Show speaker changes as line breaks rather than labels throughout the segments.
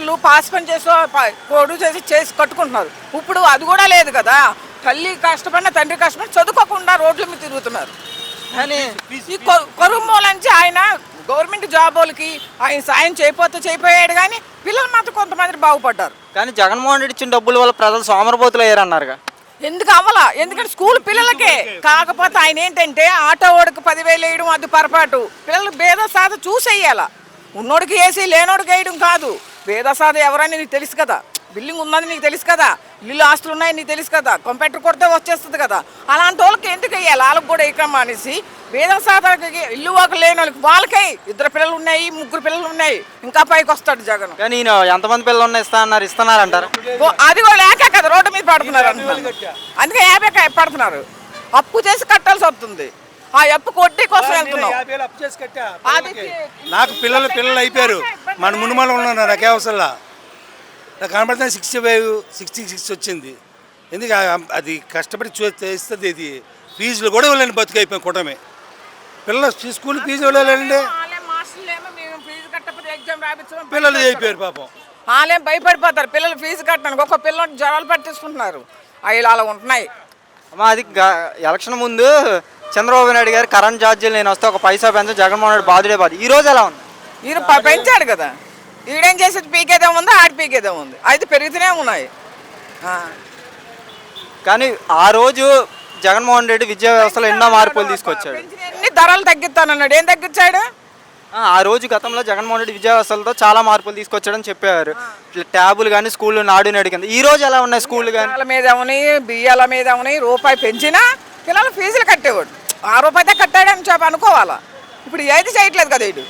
వాళ్ళు పాస్ పని చేసో పొడు చేసి కట్టుకుంటున్నారు. ఇప్పుడు అది కూడా లేదు కదా. తల్లి కష్టపడిన తండ్రి కష్టపడి చదువుకోకుండా రోడ్ల మీద తిరుగుతున్నారు.
కానీ
ఈ కరువు మూలంచి ఆయన గవర్నమెంట్ జాబ్ వాళ్ళకి ఆయన సాయం చేయపోయాడు, కానీ పిల్లలు మాత్రం కొంతమంది బాగుపడ్డారు.
కానీ జగన్మోహన్ రెడ్డి ఇచ్చిన డబ్బుల వల్ల ప్రజలు సోమరపోతులు అయ్యారన్నారుగా.
ఎందుకు అవ్వాలా? ఎందుకంటే స్కూల్ పిల్లలకే. కాకపోతే ఆయన ఏంటంటే ఆటో ఓడికి 10,000 వేయడం అది పొరపాటు. పిల్లలు భేద సాధ చూసేయాల. ఉన్నోడికి వేసి లేనోడికి వేయడం కాదు. భేద సాధ ఎవరని నీకు తెలుసు కదా. బిల్డింగ్ ఉన్నది నీకు తెలుసు కదా, ఇల్లు ఆస్తులు ఉన్నాయి నీకు తెలుసు కదా, కంప్యూటర్ కొడితే వచ్చేస్తుంది కదా. అలాంటి వాళ్ళకి ఎందుకు వేయాలి? వాళ్ళకి కూడా వేయకం అనేసి భేద సాధకి ఇల్లు ఒక లేని వాళ్ళకి 2 పిల్లలు ఉన్నాయి, 3 పిల్లలు ఉన్నాయి, ఇంకా పైకి వస్తాడు జగన్.
కానీ ఈయన ఎంతమంది పిల్లలు ఉన్నాయి ఇస్తున్నారంటారు.
అది కూడా లేక కదా రోడ్డు మీద పడుతున్నారు అంటున్నారు. అందుకే 50 పడుతున్నారు. అప్పు చేసి కట్టాల్సి వస్తుంది. ఆ అప్పు కొట్టి కోసం వెళ్తున్నాం.
నాకు పిల్లలు అయిపోయారు. మన మునుమల ఉన్నాను, నాకే అవసరంలా. నాకు కనబడుతుంది 65, 66 వచ్చింది. ఎందుకు అది కష్టపడి చేస్తుంది. ఇది ఫీజులు కూడా వెళ్ళండి, బతుకైపోయాం కూటమి. పిల్లల స్కూల్ ఫీజు వెళ్ళాలండి, పిల్లలు అయిపోయారు పాపం.
వాళ్ళేం భయపడిపోతారు పిల్లలు ఫీజు కట్టడానికి. ఒక పిల్లలు జ్వరాలు పట్టించుకుంటున్నారు. అవి అలా ఉంటున్నాయి.
అమ్మా, అది ఎలక్షన్ ముందు చంద్రబాబు నాయుడు గారు కరెంట్ ఛార్జీలు నేను వస్తే ఒక పైసా పెంచు జగన్మోహన్ రెడ్డి బాధుడే బాధ. ఈ రోజు ఎలా ఉంది?
ఈయన పెంచాడు కదా. ఈడేం చేసేది పీకేదే ఉంది, ఆడి పీకేదే ఉంది. అయితే పెరుగుతూనే ఉన్నాయి.
కానీ ఆ రోజు జగన్మోహన్ రెడ్డి విద్యా వ్యవస్థలో ఎన్నో మార్పులు తీసుకొచ్చాడు.
ఎన్ని ధరలు తగ్గిస్తానన్నాడు. ఏం తగ్గించాడు?
ఆ రోజు గతంలో జగన్మోహన్ రెడ్డి విద్యా వ్యవస్థలతో చాలా మార్పులు తీసుకొచ్చాడని చెప్పారు. ఇట్లా ట్యాబులు కానీ స్కూళ్ళు నాడు నేడు కింద. ఈ రోజు ఎలా ఉన్నాయి స్కూళ్ళు? కానీ
మీద ఉన్నాయి, బియ్యాల మీద ఉన్నాయి. రూపాయి పెంచినా పిల్లలు ఫీజులు కట్టేవాడు. ₹6 కట్టాడని చెప్పి అనుకోవాలా. ఇప్పుడు ఏది చేయట్లేదు కదా ఇటు.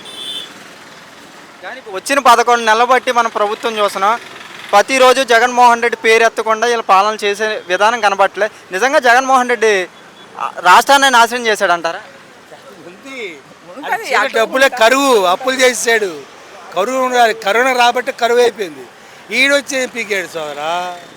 కానీ వచ్చిన 11 నెలలు బట్టి మన ప్రభుత్వం చూస్తున్నాం. ప్రతిరోజు జగన్మోహన్ రెడ్డి పేరు ఎత్తకుండా వీళ్ళ పాలన చేసే విధానం కనబట్టలే. నిజంగా జగన్మోహన్ రెడ్డి రాష్ట్రాన్ని నాశనం చేశాడంటారా?
డబ్బులే కరువు, అప్పులు చేసాడు. కరోనా రాబట్టి కరువు అయిపోయింది. ఈడొచ్చి పీకాడు సోదరా.